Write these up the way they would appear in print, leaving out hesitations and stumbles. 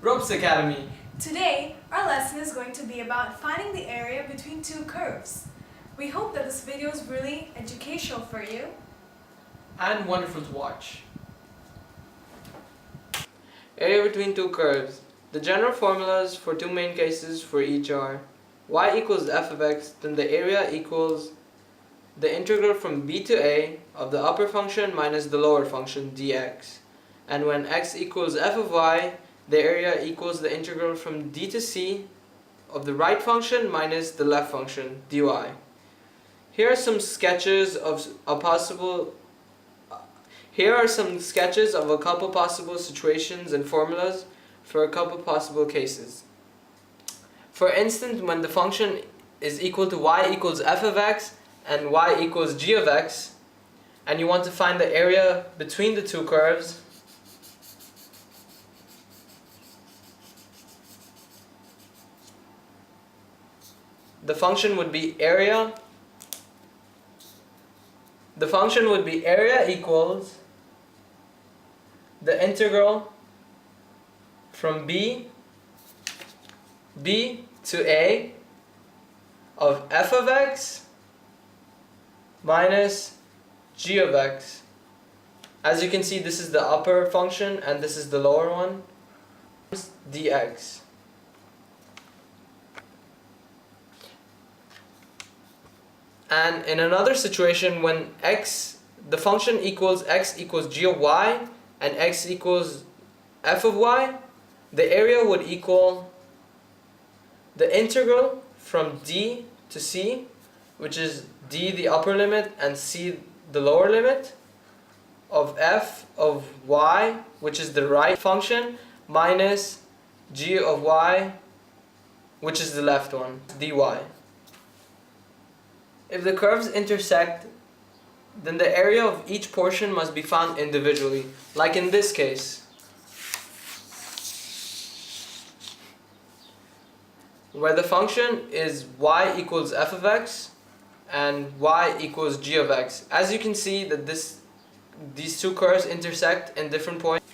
Ropes Academy. Today, our lesson is going to be about finding the area between two curves. We hope that this video is really educational for you. And wonderful to watch. Area between two curves. The general formulas for two main cases for each are y equals f of x, then the area equals the integral from b to a of the upper function minus the lower function dx. And when x equals f of y, the area equals the integral from d to c of the right function minus the left function dy. Here are some sketches of a couple possible situations and formulas for a couple possible cases. For instance, when the function is equal to y equals f of x and y equals g of x, and you want to find the area between the two curves, the function would be area equals the integral from b to a of f of x minus g of x. As you can see, this is the upper function and this is the lower one, dx. And in another situation, when the function equals x equals g of y and x equals f of y, the area would equal the integral from d to c, which is d the upper limit and c the lower limit, of f of y, which is the right function, minus g of y, which is the left one, dy. If the curves intersect, then the area of each portion must be found individually, like in this case, where the function is y equals f of x and y equals g of x. As you can see that these two curves intersect in different points.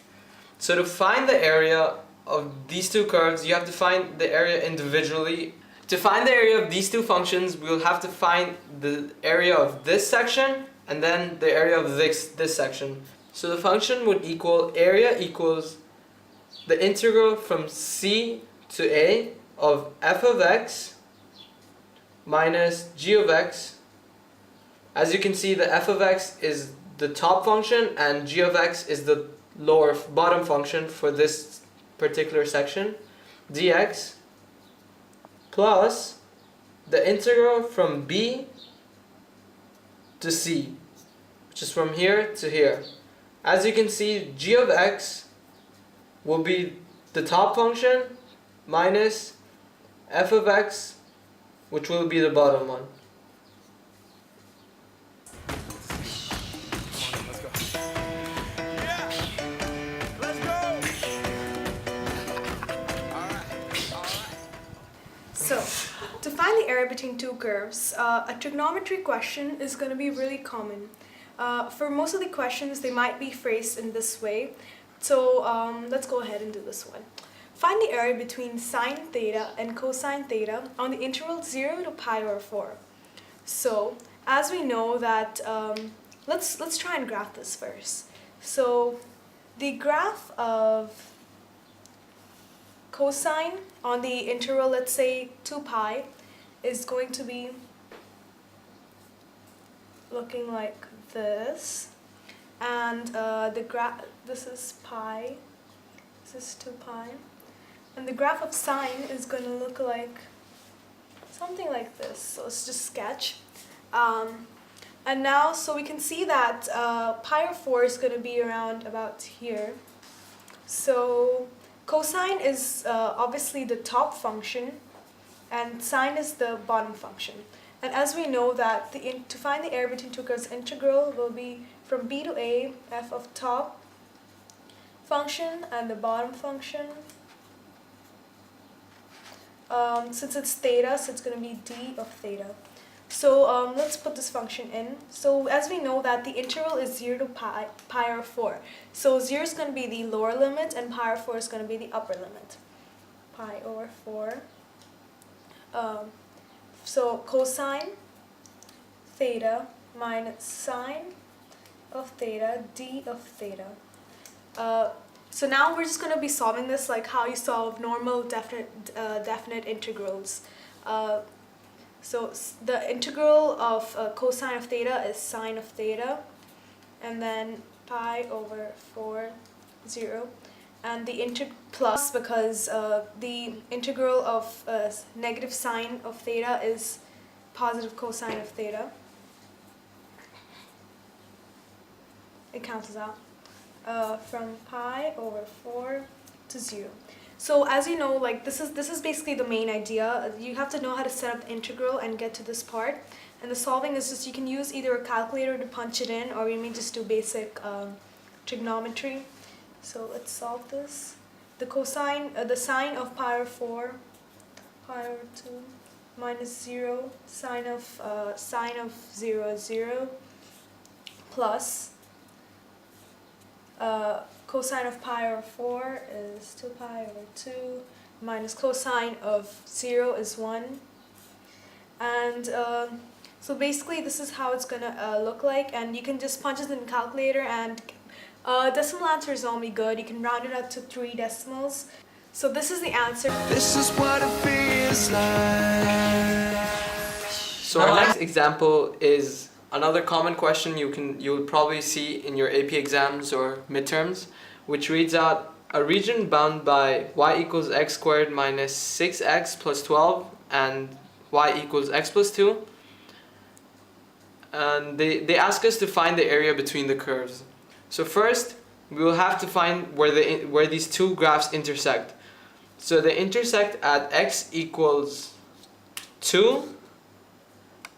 So to find the area of these two curves, you have to find the area individually. To find the area of these two functions, we'll have to find the area of this section and then the area of this section. So the function would equal area equals the integral from c to a of f of x minus g of x. As you can see, the f of x is the top function and g of x is the bottom function for this particular section, dx, plus the integral from b to c, which is from here to here. As you can see, g of x will be the top function minus f of x, which will be the bottom one. So, to find the area between two curves, a trigonometry question is going to be really common. For most of the questions, they might be phrased in this way. So, let's go ahead and do this one. Find the area between sine theta and cosine theta on the interval 0 to pi over 4. So, as we know that, let's try and graph this first. So, the graph of cosine on the interval, let's say 2 pi, is going to be looking like this. And this is pi, this is 2 pi. And the graph of sine is going to look like something like this. So let's just sketch. And now, so we can see that pi over 4 is going to be around about here. So cosine is obviously the top function and sine is the bottom function. And as we know that to find the area between two curves, integral will be from b to a, f of top function and the bottom function. Since it's theta, so it's going to be d of theta. So let's put this function in. So as we know that the integral is 0 to pi over 4. So 0 is going to be the lower limit and pi over 4 is going to be the upper limit. Pi over 4. So cosine theta minus sine of theta d of theta. So now we're just going to be solving this like how you solve normal definite integrals. So the integral of cosine of theta is sine of theta, and then pi over 4, 0. And the plus because the integral of negative sine of theta is positive cosine of theta. It cancels out from pi over 4 to 0. So as you know, like this is basically the main idea. You have to know how to set up the integral and get to this part. And the solving is just you can use either a calculator to punch it in, or you may just do basic trigonometry. So let's solve this. The cosine, the sine of pi over 4, pi over 2, minus 0, sine of 0 is 0, plus cosine of pi over 4 is 2 pi over 2, minus cosine of 0 is 1. And so basically this is how it's going to look like, and you can just punch it in the calculator, and decimal answer is only good. You can round it up to 3 decimals. So this is the answer. This is what it feels like. So our next example is another common question you'll probably see in your AP exams or midterms, which reads out a region bound by y equals x squared minus 6x plus 12 and y equals x plus 2. And they ask us to find the area between the curves. So first, we will have to find where these two graphs intersect. So they intersect at x equals 2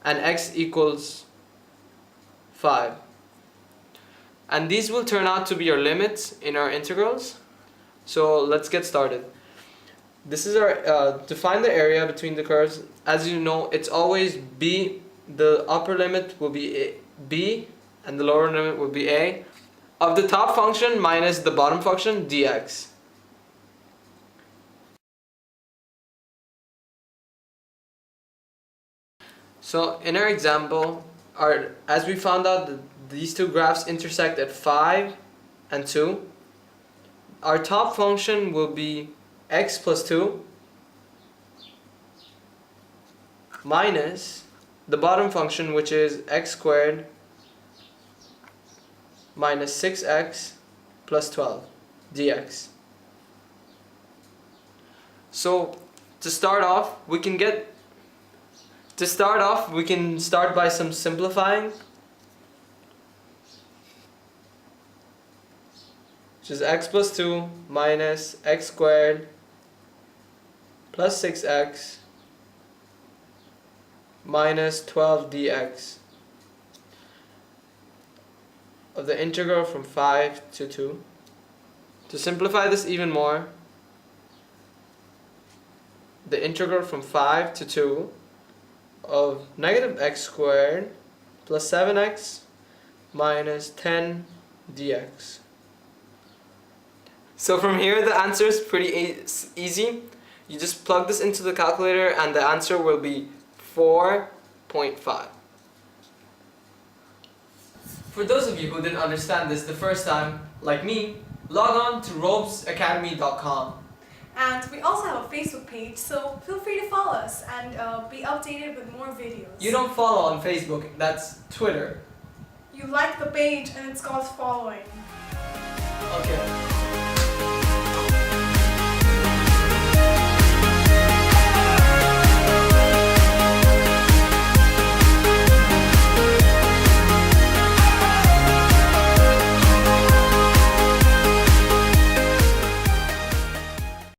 and x equals 5. And these will turn out to be our limits in our integrals. So let's get started. This is our, to find the area between the curves, as you know, it's always b, the upper limit will be b, and the lower limit will be a, of the top function minus the bottom function dx. So in our example, as we found out that these two graphs intersect at 5 and 2, our top function will be x plus 2 minus the bottom function, which is x squared minus 6x plus 12 dx. So to start off, we can start by some simplifying, which is x plus 2 minus x squared plus 6x minus 12 dx of the integral from 5 to 2. To simplify this even more, the integral from 5 to 2 of negative x squared plus 7x minus 10 dx. So from here the answer is pretty easy. You just plug this into the calculator and the answer will be 4.5. For those of you who didn't understand this the first time, like me, log on to robesacademy.com. And we also have a Facebook page, so feel free to follow us and be updated with more videos. You don't follow on Facebook, that's Twitter. You like the page and it's called following. Okay.